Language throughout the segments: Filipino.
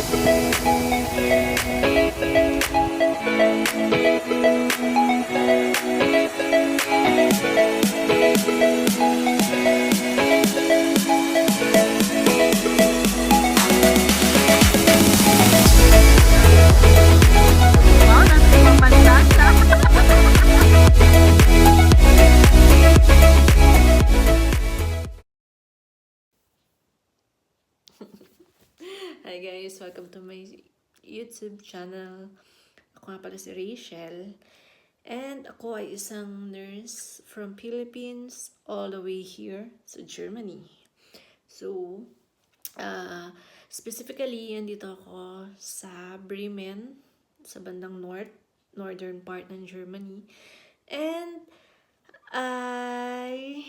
Hi guys, welcome to my YouTube channel. Ako nga pala si Rachel. And ako ay isang nurse from Philippines all the way here sa Germany. So, specifically, andito ako sa Bremen, sa bandang northern part ng Germany. And I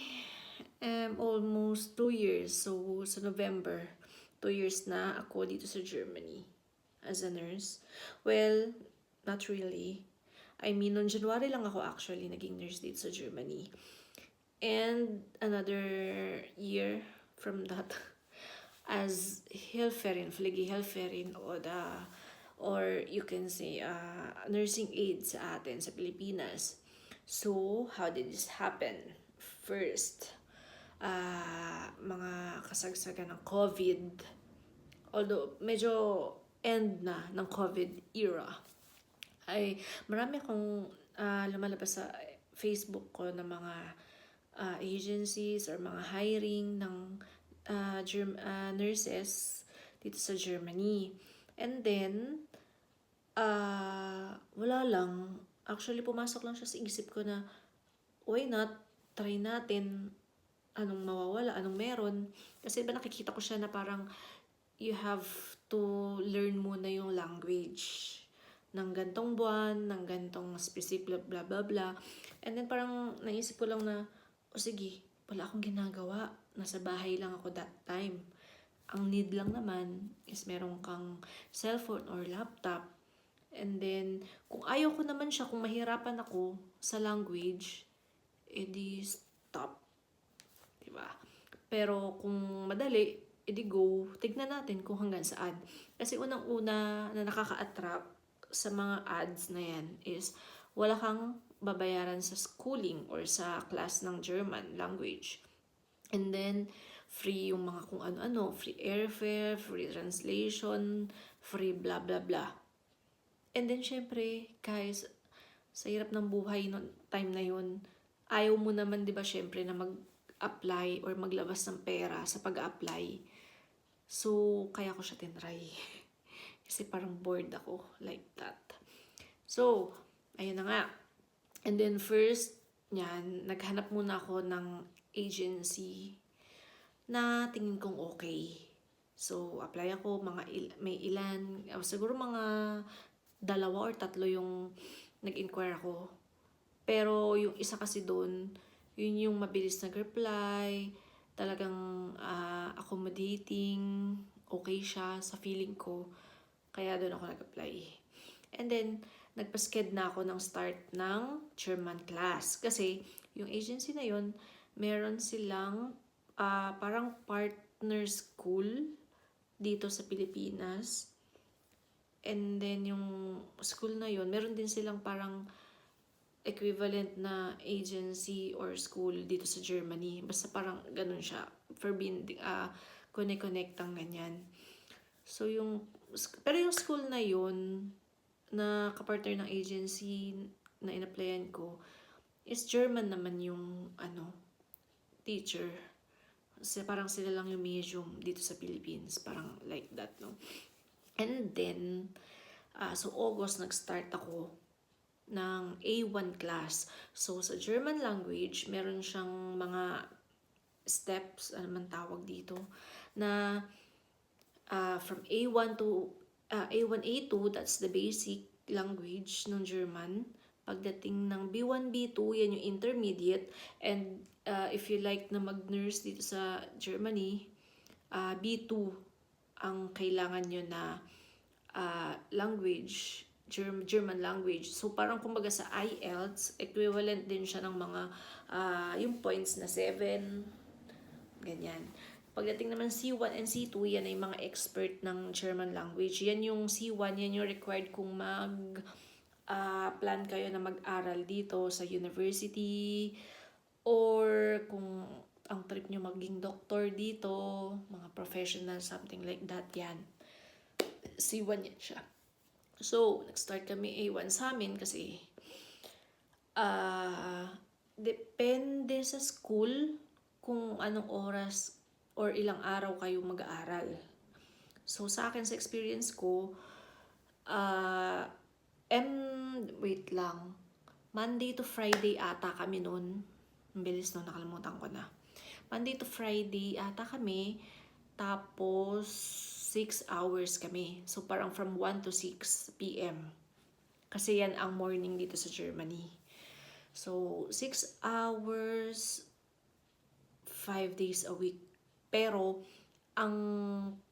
am almost 2 years. So, sa November, 2 years na ako dito sa Germany as a nurse. Well, not really. I mean, noong January lang ako actually naging nurse dito sa Germany. And another year from that as Helferin, Pflegehelferin, or you can say nursing aid sa atin sa Pilipinas. So, how did this happen? First, mga kasagsagan ng COVID. Although, medyo end na ng COVID era. Ay, marami akong lumalabas sa Facebook ko ng mga agencies or mga hiring ng nurses dito sa Germany. And then, wala lang. Actually, pumasok lang siya sa isip ko na, why not? Try natin anong mawawala, anong meron. Kasi ba nakikita ko siya na parang you have to learn muna yung language ng gantong buwan, ng gantong specific blah blah blah. And then parang naisip ko lang na, sige, wala akong ginagawa. Nasa bahay lang ako that time. Ang need lang naman is meron kang cellphone or laptop. And then, kung ayaw ko naman siya, kung mahirapan ako sa language, edi stop. Diba? Pero kung madali, edi go. Tignan natin kung hanggang saan. Kasi unang-una na nakaka-attract sa mga ads na yan is wala kang babayaran sa schooling or sa class ng German language. And then, free yung mga kung ano-ano, free airfare, free translation, free blah blah blah. And then, syempre, guys, sa hirap ng buhay no time na yun, ayaw mo naman, di ba, syempre, na mag-apply or maglabas ng pera sa pag-apply. So, kaya ko siya tinry. Kasi parang bored ako, like that. So, ayun na nga. And then first, yan, naghanap muna ako ng agency na tingin kong okay. So, apply ako, may ilan, siguro mga 2 or 3 yung nag-inquire ako. Pero yung isa kasi doon, yun yung mabilis nag-reply, talagang accommodating, okay siya sa feeling ko. Kaya doon ako nag-apply. And then, nagpa-sked na ako ng start ng German class. Kasi, yung agency na yun, meron silang parang partner school dito sa Pilipinas. And then, yung school na yun, meron din silang parang equivalent na agency or school dito sa Germany. Basta parang ganun siya. For being connect-ang ganyan. So, pero yung school na yun, na kapartner ng agency na in-applyan ko, is German naman yung, teacher. Kasi parang sila lang yung medium dito sa Philippines. Parang like that, no? And then, so August, nag-start ako ng A1 class. So, sa German language, meron siyang mga steps, ano man tawag dito, na from A1 to A1, A2, that's the basic language ng German. Pagdating ng B1, B2, yan yung intermediate. And if you like na mag-nurse dito sa Germany, B2 ang kailangan nyo na language, German language. So parang kumbaga sa IELTS, equivalent din siya ng mga yung points na 7, ganyan. Pagdating naman C1 and C2, yan ay mga expert ng German language. Yan yung C1, yan yung required kung plan kayo na mag-aral dito sa university, or kung ang trip nyo maging doctor dito, mga professional, something like that, yan. C1 yan siya. So, nag-start kami A1 sa amin kasi depende sa school kung anong oras or ilang araw kayo mag-aaral. So, sa akin, sa experience ko, wait lang, Monday to Friday ata kami nun. Ang bilis nun, nakalimutan ko na. Monday to Friday ata kami, tapos 6 hours kami. So, parang from 1 to 6 p.m. Kasi yan ang morning dito sa Germany. So, 6 hours, 5 days a week. Pero, ang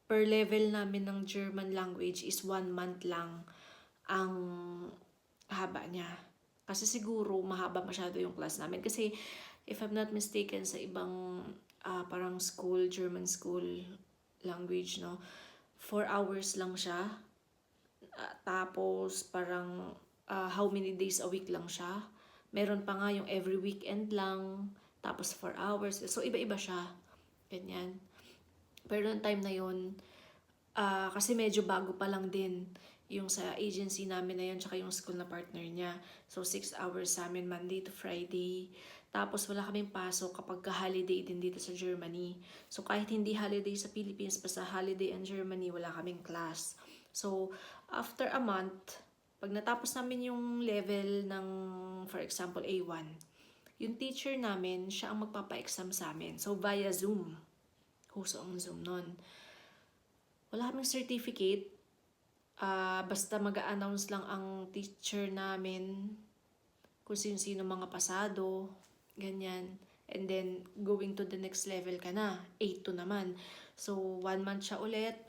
per level namin ng German language is 1 month lang ang haba niya. Kasi siguro mahaba masyado yung class namin. Kasi, if I'm not mistaken, sa ibang parang school, German school language, no? 4 hours lang siya. Tapos, parang how many days a week lang siya. Meron pa nga yung every weekend lang. Tapos 4 hours. So, iba-iba siya. Ganyan. Pero noong time na yun, kasi medyo bago pa lang din yung sa agency namin na yun, tsaka yung school na partner niya. So, 6 hours sa amin, Monday to Friday. Tapos, wala kaming pasok kapag holiday din dito sa Germany. So, kahit hindi holiday sa Philippines, basta holiday in Germany, wala kaming class. So, after a month, pag natapos namin yung level ng, for example, A1, yung teacher namin, siya ang magpapa-exam sa amin. So, via Zoom. Huso ang Zoom nun. Wala kaming certificate. Basta mag-a-announce lang ang teacher namin kung sino-sino mga pasado, ganyan. And then, going to the next level ka na. A2 naman. So, 1 month siya ulit.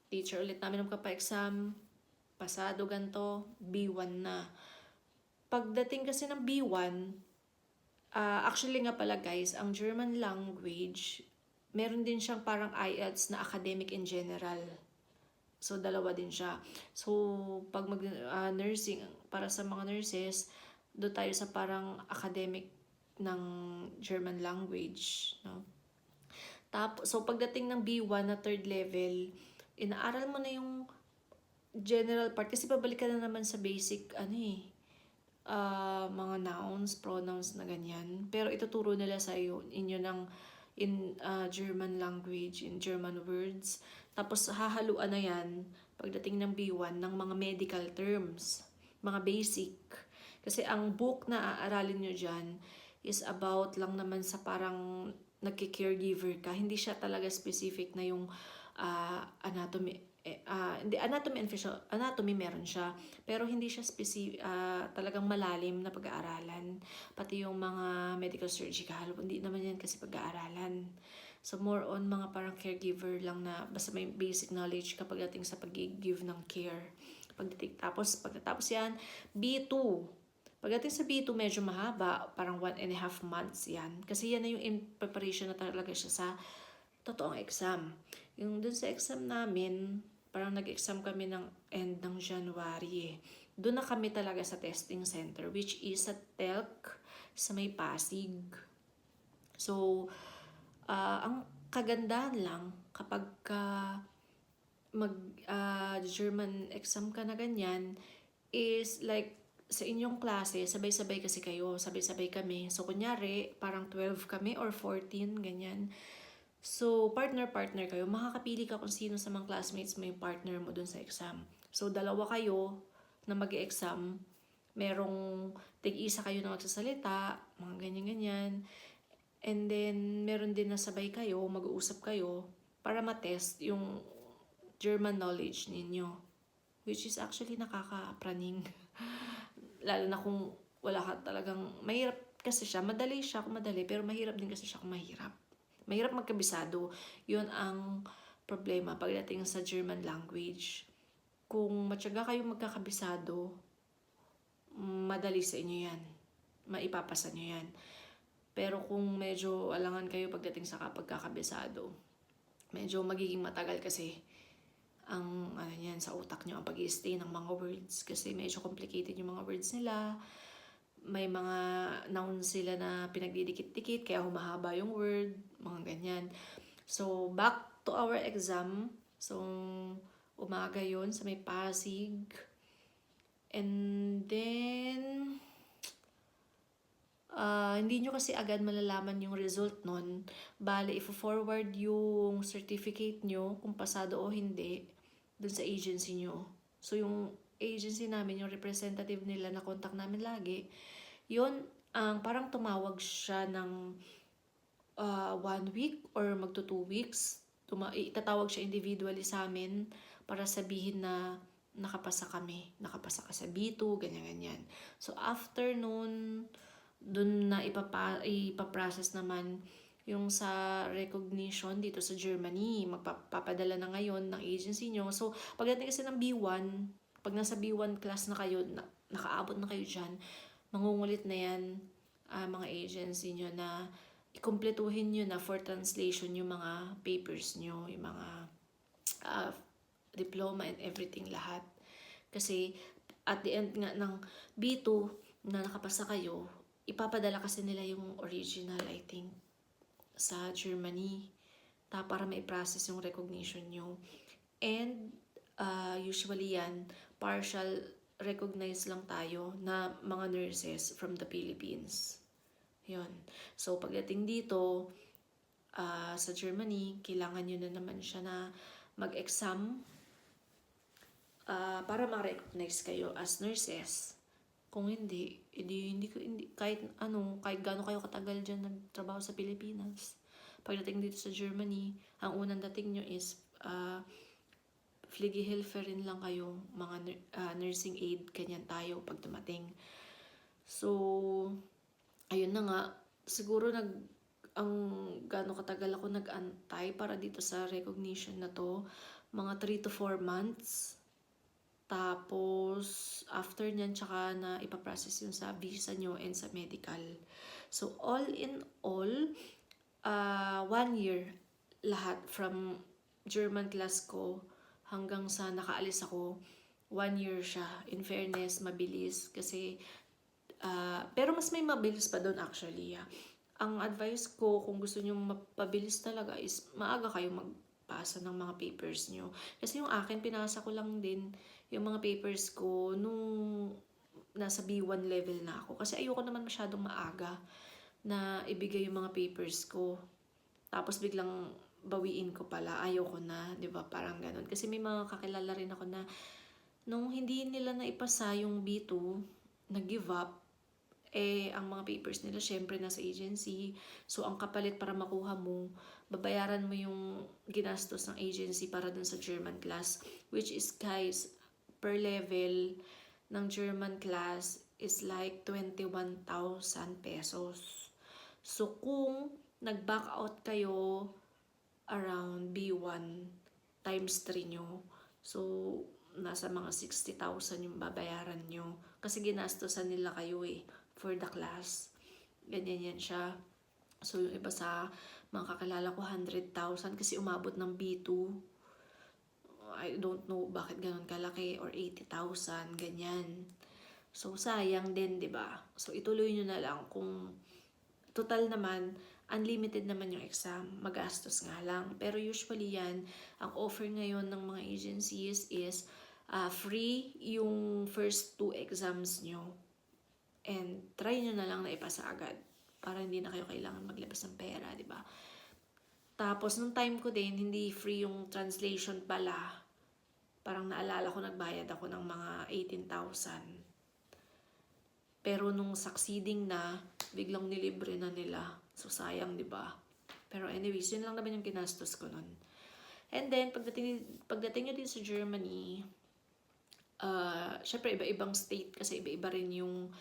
Teacher ulit namin magpapa-exam. Pasado ganto, B1 na. Pagdating kasi ng B1, actually nga pala guys, ang German language, meron din siyang parang IELTS na academic in general. So, dalawa din siya. So, pag nursing, para sa mga nurses, doon tayo sa parang academic ng German language, no? Tapos, so, pagdating ng B1 na third level, inaaral mo na yung general part. Kasi pabalik ka na naman sa basic, mga nouns, pronouns na ganyan. Pero ituturo nila sa inyo in German language, in German words. Tapos hahaluan na yan, pagdating ng B1, ng mga medical terms, mga basic. Kasi ang book na aaralin nyo dyan is about lang naman sa parang nagki-caregiver ka. Hindi siya talaga specific na yung anatomy. Hindi, anatomy meron siya. Pero hindi siya talagang malalim na pag-aaralan. Pati yung mga medical surgical, hindi naman yan kasi pag-aaralan. So, more on mga parang caregiver lang na basta may basic knowledge kapag dating sa pag-give ng care. Pagkatapos yan, B2. Pagdating sa B2, medyo mahaba, parang 1.5 months yan. Kasi yan na yung in preparation na talaga siya sa totoong exam. Yung dun sa exam namin, parang nag-exam kami ng end ng January. Doon na kami talaga sa testing center, which is sa TELC sa may Pasig. So, ang kagandahan lang kapag mag-German exam ka na ganyan is like sa inyong klase, sabay-sabay kasi kayo, sabay-sabay kami. So, kunyari, parang 12 kami or 14, ganyan. So, partner-partner kayo. Makakapili ka kung sino sa mga classmates mo yung partner mo dun sa exam. So, dalawa kayo na mag-exam. Merong tig-isa kayo na magsasalita, mga ganyan-ganyan. And then, meron din na sabay kayo, mag-uusap kayo para matest yung German knowledge ninyo. Which is actually nakakapraning. Lalo na kung wala ka talagang, mahirap kasi siya. Madali siya kung madali, pero mahirap din kasi siya kung mahirap. Mahirap magkabisado. Yun ang problema pagdating sa German language. Kung matyaga kayo magkakabisado, madali sa inyo yan. Maipapasa nyo yan. Pero kung medyo alangan kayo pagdating sa pagkakabisado, medyo magiging matagal kasi ang ano niyan sa utak nyo, ang pag-i-stay ng mga words kasi medyo complicated yung mga words nila. May mga nouns sila na pinagdidikit-dikit kaya humahaba yung word, mga ganyan. So, back to our exam. So, umaga yon sa may Pasig. And then, hindi nyo kasi agad malalaman yung result nun. Bale, i-forward yung certificate nyo kung pasado o hindi dun sa agency nyo. So, yung agency namin, yung representative nila na contact namin lagi, yun, parang tumawag siya ng 1 week or magto 2 weeks. Itatawag siya individually sa amin para sabihin na nakapasa kami. Nakapasa ka sa B2, ganyan-ganyan. So, after nun, dun na ipaprocess naman yung sa recognition dito sa Germany. Magpapadala na ngayon ng agency nyo. So, pagdating kasi ng B1, pag nasa B1 class na kayo, nakaabot na kayo dyan, mangungulit na yan mga agency nyo na ikumpletuhin nyo na for translation yung mga papers nyo, yung mga diploma and everything lahat. Kasi at the end nga ng B2 na nakapasa kayo, ipapadala kasi nila yung original, I think, sa Germany. Para may-process yung recognition nyo. And usually yan, partial recognize lang tayo na mga nurses from the Philippines. Yun. So, pagdating dito, sa Germany, kailangan nyo na naman siya na mag-exam para ma-recognize kayo as nurses. Kung hindi, kahit gaano kayo katagal dyan nagtrabaho sa Pilipinas. Pagdating dito sa Germany, ang unang dating nyo is Pflegehilfe rin lang kayo, mga nursing aid, ganyan tayo pag dumating. So, ayun na nga, siguro ang gaano katagal ako nag-antay para dito sa recognition na to, mga 3 to 4 months. Tapos, after nyan, tsaka na ipaprocess yun sa visa nyo and sa medical. So, all in all, 1 year lahat from German class ko hanggang sa nakaalis ako, 1 year siya. In fairness, mabilis. Kasi, pero mas may mabilis pa doon actually. Ang advice ko, kung gusto nyo mapabilis talaga, is maaga kayo magpasa ng mga papers nyo. Kasi yung akin, pinasa ko lang din yung mga papers ko nung nasa B1 level na ako. Kasi ayoko naman masyadong maaga na ibigay yung mga papers ko. Tapos biglang bawiin ko pala, ayoko na, 'di ba? Parang ganun. Kasi may mga kakilala rin ako na nung hindi nila naipasa yung B2, nag-give up, ang mga papers nila syempre nasa agency. So, ang kapalit para makuha mo, babayaran mo yung ginastos ng agency para dun sa German class. Which is, guys, per level ng German class is like 21,000 pesos. So, kung nag-back out kayo around B1 times 3 nyo, so, nasa mga 60,000 yung babayaran nyo. Kasi ginastosan nila kayo for the class. Ganyan yan siya. So, yung iba sa mga kakilala ko, 100,000 kasi umabot ng B2. I don't know bakit ganun kalaki, or 80,000, ganyan. So, sayang din, di ba? So, ituloy nyo na lang kung total naman, unlimited naman yung exam, magastos nga lang. Pero usually yan, ang offer ngayon ng mga agencies is free yung first 2 exams nyo. And try nyo na lang na ipasa agad para hindi na kayo kailangan maglabas ng pera, di ba? Tapos, nung time ko din, hindi free yung translation pala. Parang naalala ko, nagbayad ako ng mga 18,000. Pero nung succeeding na, biglang nilibre na nila. So, sayang, di ba? Pero anyways, yun lang naman yung ginastos ko nun. And then, pagdating nyo din sa Germany, syempre, iba-ibang state kasi iba-iba rin yung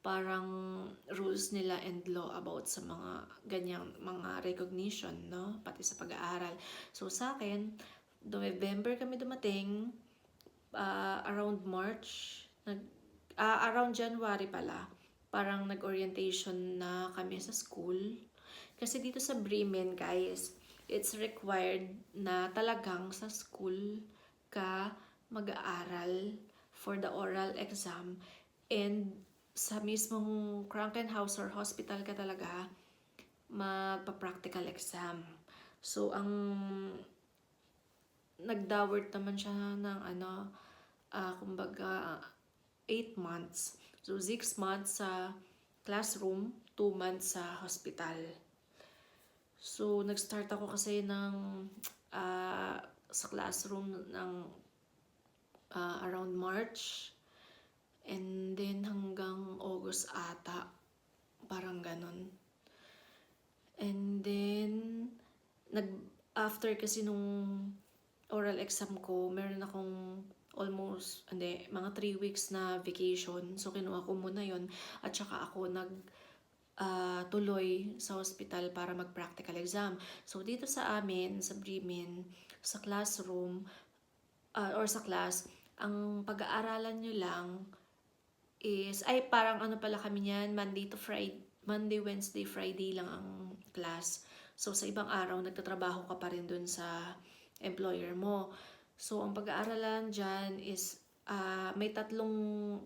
parang rules nila and law about sa mga ganyang mga recognition, no? Pati sa pag-aaral. So, sa akin, November kami dumating, around March, around January pala, parang nag-orientation na kami sa school. Kasi dito sa Bremen, guys, it's required na talagang sa school ka mag-aaral for the oral exam, and sa mismong Krankenhaus or hospital ka talaga magpa-practical exam. So, ang nagdawert naman siya ng kumbaga 8 months. So, 6 months sa classroom, 2 months sa hospital. So, nag-start ako kasi sa classroom ng around March. And then, hanggang August ata. Parang ganon. And then, after kasi nung oral exam ko, meron akong mga 3 weeks na vacation. So, kinuha ko muna yon. At saka ako tuloy sa hospital para mag-practical exam. So, dito sa amin, sa Bremen, sa classroom, or sa class, ang pag-aaralan nyo lang is, parang pala kami niyan, Monday, Wednesday, Friday lang ang class. So, sa ibang araw, nagtatrabaho ka pa rin dun sa employer mo. So, ang pag-aaralan dyan is, may tatlong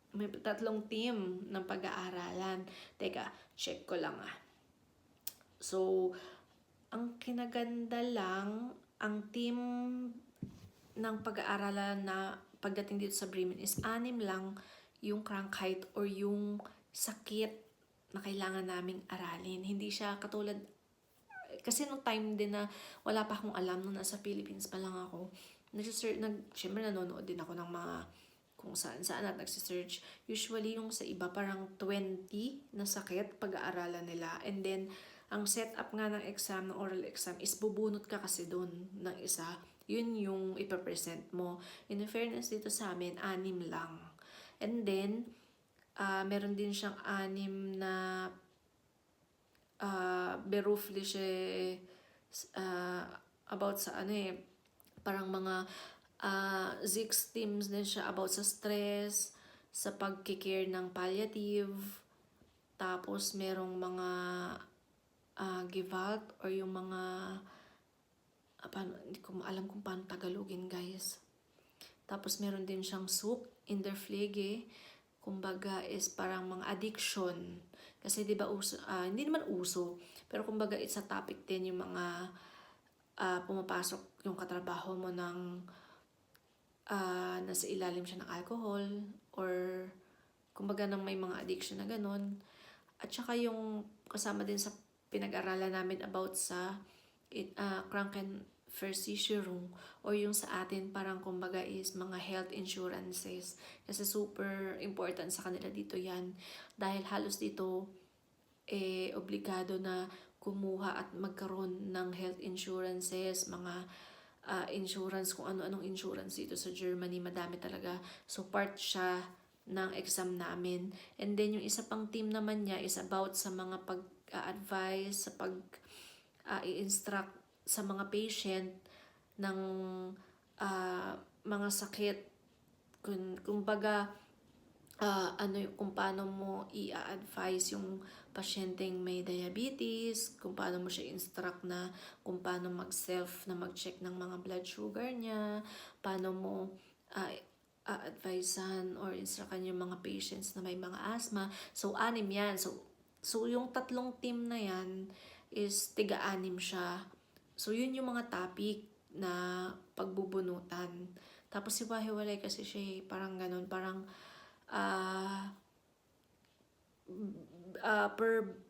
may tatlong team ng pag-aaralan. Teka, check ko lang So, ang kinaganda lang, ang team ng pag-aaralan na pagdating dito sa Bremen is 6 lang yung Krankheit or yung sakit na kailangan naming aralin. Hindi siya katulad, kasi nung time din na wala pa akong alam, nung nasa Philippines pa lang ako, syempre nanonood din ako ng mga kung saan at nagsisearch. Usually yung sa iba parang 20 na sakit pag-aaralan nila. And then, ang setup nga ng exam, ng oral exam, is bubunot ka kasi doon ng isa. Yun yung ipapresent mo. In fairness dito sa amin, 6 lang. And then, meron din siyang 6 na berufliche about sa parang mga 6 teams din siya about sa stress, sa pag-care ng palliative, tapos merong mga Gewalt or yung mga hindi ko alam kung paano Tagalogin, guys. Tapos meron din siyang Sucht in der Pflege, kumbaga is parang mga addiction. Kasi 'di ba hindi naman uso, pero kumbaga it's a topic din yung mga pumapasok yung katrabaho mo ng nasa ilalim siya ng alcohol, or kumbaga nang may mga addiction na ganun. At saka yung kasama din sa pinag-aralan namin about sa Krankenversicherung, or yung sa atin parang kumbaga is mga health insurances. Kasi super important sa kanila dito yan. Dahil halos dito obligado na kumuha at magkaroon ng health insurances, mga insurance, kung ano-anong insurance dito sa Germany, madami talaga. So part siya ng exam namin. And then yung isa pang team naman niya is about sa mga pag-advise, sa i-instruct sa mga patient ng mga sakit. Kumbaga, kung paano mo i-advise yung pasyenteng may diabetes, kung paano mo siya instruct na kung paano mag-check ng mga blood sugar niya, paano mo advisean or instructan yung mga patients na may mga asthma. So, 6 yan. So yung tatlong team na yan is tiga-6 siya. So, yun yung mga topic na pagbubunutan. Tapos, hiwa-hiwalay kasi siya parang ganun. Parang,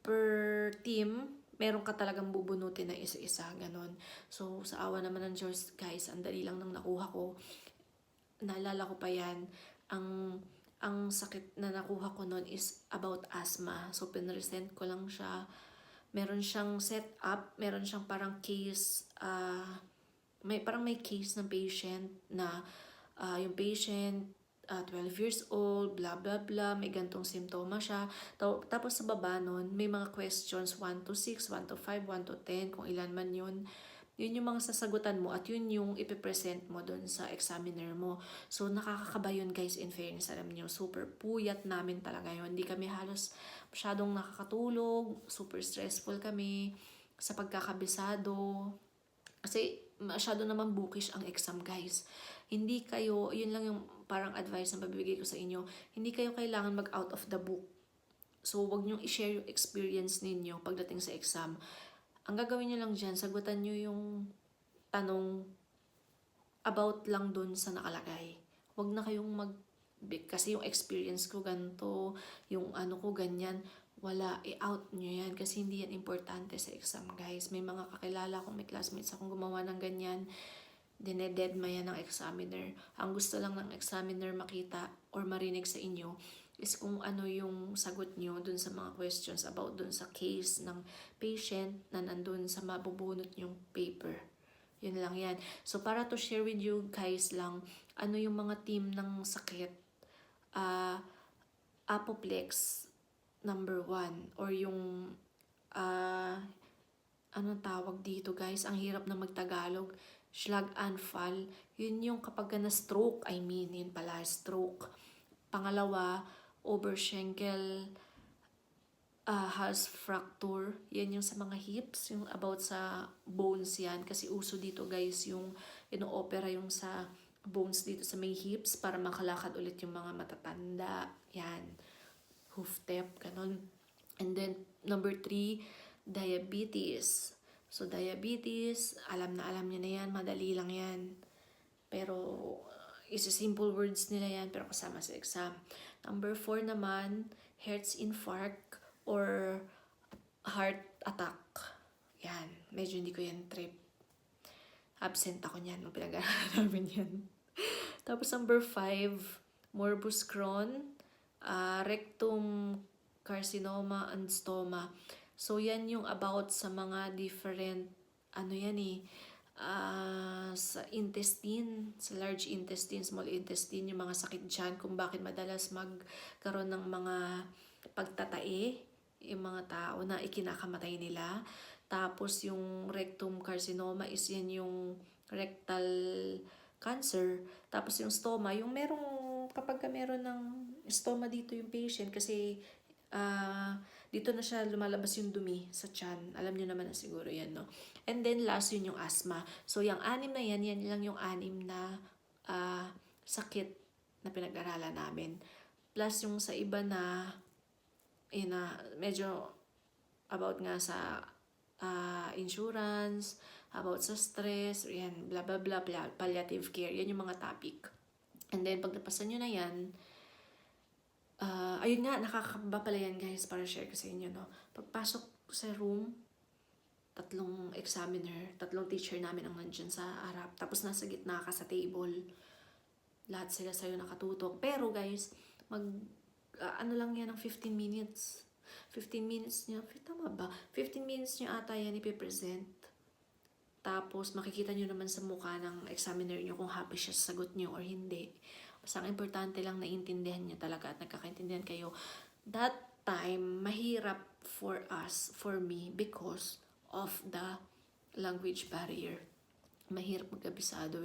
per team, meron ka talagang bubunutin na isa-isa, ganun. So, sa awa naman ng Diyos, guys, ang dali lang nang nakuha ko. Naalala ko pa yan, ang sakit na nakuha ko noon is about asthma. So, pinresent ko lang siya. Meron siyang setup, meron siyang parang case, may case ng patient na yung patient, 12 years old, blah, blah, blah, may gantong simptoma siya. Tapos sa baba nun, may mga questions, 1 to 6, 1 to 5, 1 to 10, kung ilan man yun. Yun yung mga sasagutan mo at yun yung ipipresent mo doon sa examiner mo. So, nakakakaba yun, guys, in fairness. Alam niyo, super puyat namin talaga yun. Hindi kami halos masyadong nakakatulog, super stressful kami. sa pagkakabisado. Kasi masyado naman bookish ang exam, guys. Hindi kayo, yun lang yung parang advice na mabibigay ko sa inyo, hindi kayo kailangan mag out of the book. So, wag nyo i-share yung experience ninyo pagdating sa exam. Ang gagawin nyo lang dyan, sagutan nyo yung tanong about lang dun sa nakalagay. Wag na kayong kasi yung experience ko ganito, yung ano ko ganyan, wala, i-out nyo yan kasi hindi yan importante sa exam, guys. May mga kakilala akong, may classmates akong gumawa ng ganyan, dinededma yan ng examiner. Ang gusto lang ng examiner makita or marinig sa inyo is kung ano yung sagot nyo dun sa mga questions about dun sa case ng patient na nandun sa mabubunot yung paper. Yun lang yan. So, para to share with you guys lang, ano yung mga team ng sakit, apoplex number 1 or yung anong tawag dito, guys, ang hirap na magtagalog, Schlaganfall, yun yung kapag na stroke, yun pala, stroke. Pangalawa, Oberschenkel has fracture, yan yung sa mga hips, yung about sa bones yan, kasi uso dito, guys, yung ino-opera yung sa bones dito sa may hips para makalakad ulit yung mga matatanda, yan, hoof step, ganon. And then, number 3, diabetes. So, diabetes, alam nyo na yan, madali lang yan. Pero, simple words nila yan, pero kasama sa exam. Number 4 naman, heart infarct or heart attack. Yan, medyo hindi ko yan trip. Absent ako niyan, pinag-aralan namin yan. Tapos number 5, morbus Crohn, rectum carcinoma and stoma. So, yan yung about sa mga different, sa intestine, sa large intestine, small intestine, yung mga sakit dyan, kung bakit madalas magkaroon ng mga pagtatae, yung mga tao na ikinakamatay nila. Tapos, yung rectum carcinoma is yan yung rectal cancer. Tapos, yung stoma, yung kapag meron ng stoma dito yung patient, kasi dito na siya lumalabas yung dumi sa tiyan. Alam niyo naman na siguro yan, no? And then last, yun yung asthma. So, yung 6 na yan lang yung 6 na sakit na pinag-aralan namin. Plus, yung sa iba na, medyo about nga sa insurance, about sa stress, yan, blah, blah, blah, palliative care. Yan yung mga topic. And then, pag napasan nyo na yan, ayun nga, nakakaba pala yan, guys, para share ko sa inyo, no? Pagpasok sa room, 3 examiner, 3 teacher namin ang nandyan sa harap. Tapos nasa gitna ka sa table. Lahat sila sa'yo nakatutok. Pero, guys, ano lang yan ng 15 minutes. 15 minutes niya, tama ba? 15 minutes niya ata yan ipipresent. Tapos, makikita nyo naman sa mukha ng examiner nyo kung happy siya sa sagot nyo or hindi. Basta ang importante lang naiintindihan niya talaga at nagkakaintindihan kayo. That time, mahirap for us, for me, because of the language barrier. Mahirap magkabisado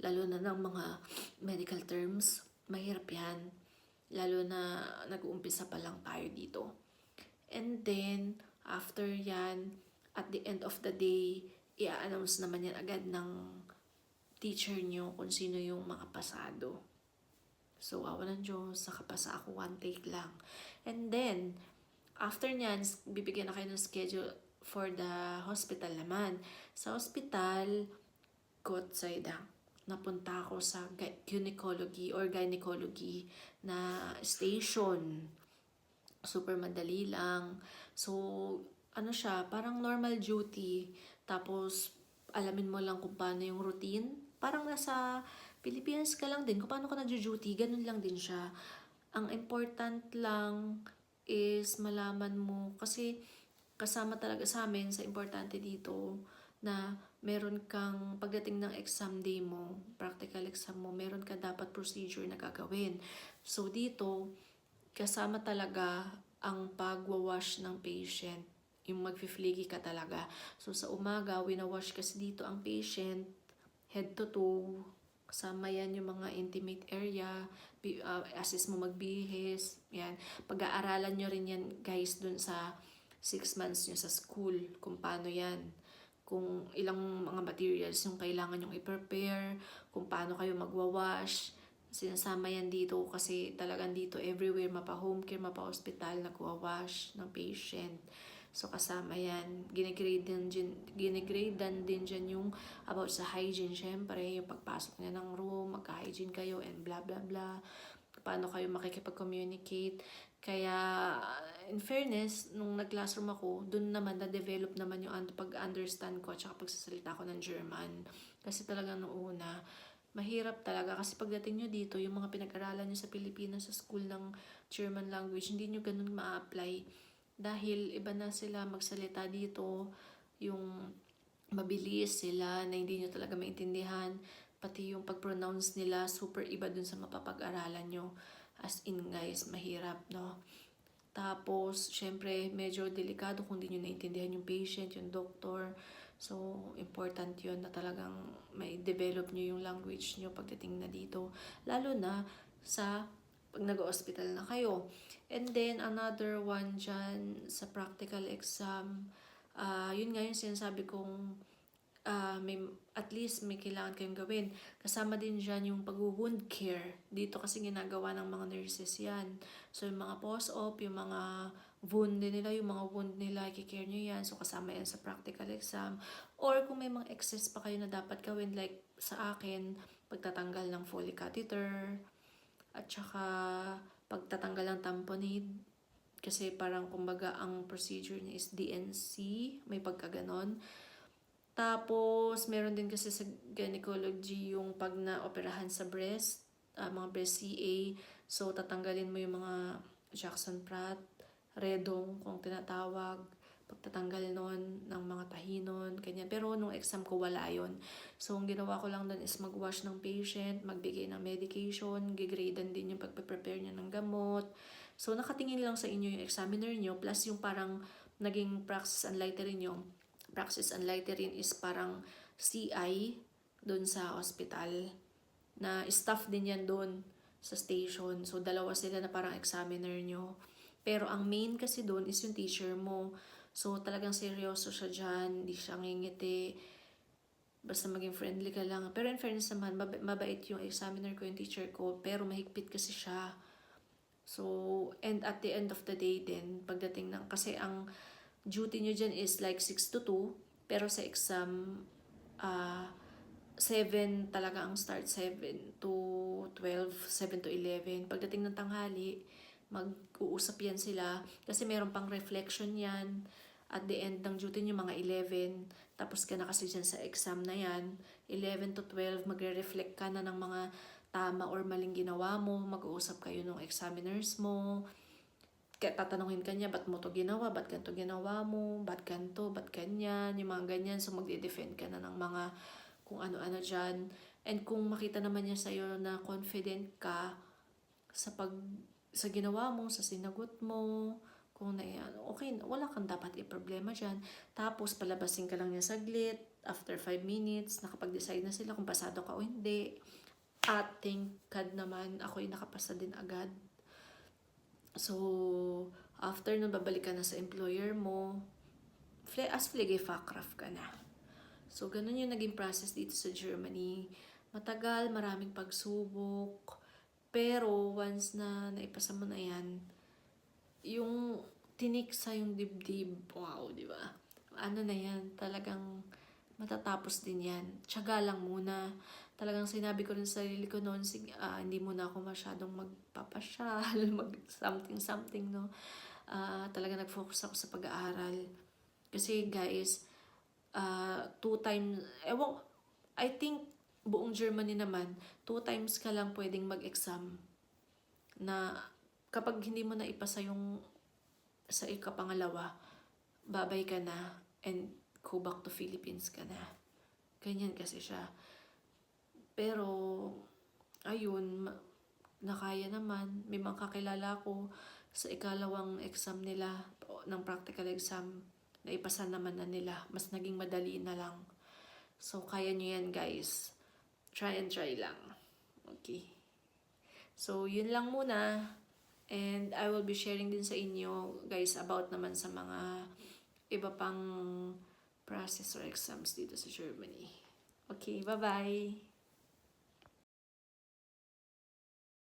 Lalo na ng mga medical terms, mahirap yan. Lalo na nag-uumpisa pa lang tayo dito. And then, after yan, at the end of the day, i-announce naman yan agad ng teacher nyo kung sino yung mga pasado. So, awa ng Diyos, nakapasa ako 1 take lang. And then, after nyan, bibigyan na kayo ng schedule for the hospital naman. Sa hospital, God sayang, napunta ako sa gynecology or gynecology na station. Super madali lang. So, siya, parang normal duty. Tapos, alamin mo lang kung paano yung routine. Parang nasa Pilipinas ka lang din, kung paano ka nag-duty, ganun lang din siya. Ang important lang is malaman mo, kasi kasama talaga sa amin sa importante dito na meron kang, pagdating ng exam day mo, practical exam mo, meron ka dapat procedure na gagawin. So dito, kasama talaga ang pagwawash ng patient, yung magfi-fleeky ka talaga. So sa umaga, winawash kasi dito ang patient, head to toe, kasama yan yung mga intimate area, assist mo magbihis, yan. Pag-aaralan nyo rin yan, guys, dun sa 6 months nyo sa school, kung paano yan. Kung ilang mga materials yung kailangan nyong i-prepare, kung paano kayo magwawash. Sinasama yan dito kasi talagang dito everywhere, mapa-home care, mapa-hospital, nagwawash ng patient. So kasama yan. Gine-gradean din dyan yung about sa hygiene. Syempre, yung pagpasok niya ng room, magka-hygiene kayo and blah blah blah. Paano kayo makikipag-communicate. Kaya, in fairness, nung nag-classroom ako, dun naman na-develop naman yung pag-understand ko at saka pagsasalita ko ng German. Kasi talaga nung una, mahirap talaga. Kasi pagdating nyo dito, yung mga pinag-aralan nyo sa Pilipinas sa school ng German language, hindi nyo ganun ma-apply. Dahil iba na sila magsalita dito, yung mabilis sila na hindi nyo talaga maintindihan. Pati yung pag-pronounce nila, super iba dun sa mapapag-aralan nyo. As in guys, mahirap, no? Tapos, syempre, medyo delikado kung di nyo naintindihan yung patient, yung doctor. So, important yun na talagang may develop nyo yung language nyo pagdating na dito. Lalo na sa pag nag-hospital na kayo. And then, another one dyan sa practical exam, yun nga yung sinasabi kong at least may kailangan kayong gawin. Kasama din dyan yung pag-wound care. Dito kasi ginagawa ng mga nurses yan. So, yung mga post-op, yung mga wound nila, i-care nyo yan. So, kasama yan sa practical exam. Or kung may mga excess pa kayo na dapat gawin, like sa akin, pagtatanggal ng Foley catheter, at saka pagtatanggal ng tamponade. Kasi parang kumbaga ang procedure niya is DNC, may pagkaganon. Tapos, meron din kasi sa gynecology yung pag na-operahan sa breast, mga breast CA. So, tatanggalin mo yung mga Jackson Pratt, redong kung tinatawag, pagtatanggal nun ng mga tahinon, ganyan. Pero nung exam ko, wala yun. So, ang ginawa ko lang dun is mag-wash ng patient, magbigay ng medication, gigradean din yung pagpe-prepare niya ng gamot. So, nakatingin lang sa inyo yung examiner nyo, plus yung parang naging praxis and lightering nyo. Praxis and lightering is parang CI doon sa hospital na staff din yan doon sa station. So, dalawa sila na parang examiner nyo. Pero ang main kasi doon is yung teacher mo. So, talagang seryoso siya dyan. Hindi siya ngingiti. Basta maging friendly ka lang. Pero in fairness naman, mabait yung examiner ko, yung teacher ko. Pero mahigpit kasi siya. So, and at the end of the day din, pagdating ng, kasi ang duty nyo dyan is like 6 to 2, pero sa exam, 7 talaga ang start, 7 to 12, 7 to 11. Pagdating ng tanghali, mag-uusap yan sila, kasi meron pang reflection yan, at the end ng duty nyo mga 11, tapos ka na kasi dyan sa exam na yan, 11 to 12, magre-reflect ka na ng mga tama or maling ginawa mo, mag-uusap kayo ng examiners mo, kaya tatanungin ka niya, ba't mo to ginawa, ba't ganito ginawa mo, ba't ganito, ba't ganyan, yung mga ganyan. So, magde-defend ka na ng mga kung ano-ano dyan. And kung makita naman niya sa'yo na confident ka sa ginawa mo, sa sinagot mo, kung na yan, okay, wala kang dapat i-problema dyan. Tapos, palabasin ka lang niya saglit, after 5 minutes, nakapag-decide na sila kung pasado ka o hindi. At thank God naman, ako'y nakapasa din agad. So, after nun, babalik ka na sa employer mo, as Pflegefachkraft ka na. So, ganun yung naging process dito sa Germany. Matagal, maraming pagsubok. Pero, once na naipasa mo na yan, yung tiniksa yung dibdib, wow, di ba? Ano na yan, talagang matatapos din yan. Tiyaga lang muna. Talagang sinabi ko rin sa sarili ko noon, hindi muna ako masyadong magpapasyal, mag something, no? Talagang nag-focus ako sa pag-aaral. Kasi guys, 2 times, I think buong Germany naman, 2 times ka lang pwedeng mag-exam na kapag hindi mo na ipasa yung sa ikapangalawa, babay ka na and go back to Philippines ka na. Ganyan kasi siya. Pero, ayun, nakaya naman. May mga kakilala ko sa ikalawang exam nila, ng practical exam, naipasa naman na nila. Mas naging madali na lang. So, kaya nyo yan, guys. Try and try lang. Okay. So, yun lang muna. And I will be sharing din sa inyo, guys, about naman sa mga iba pang process or exams dito sa Germany. Okay, bye-bye!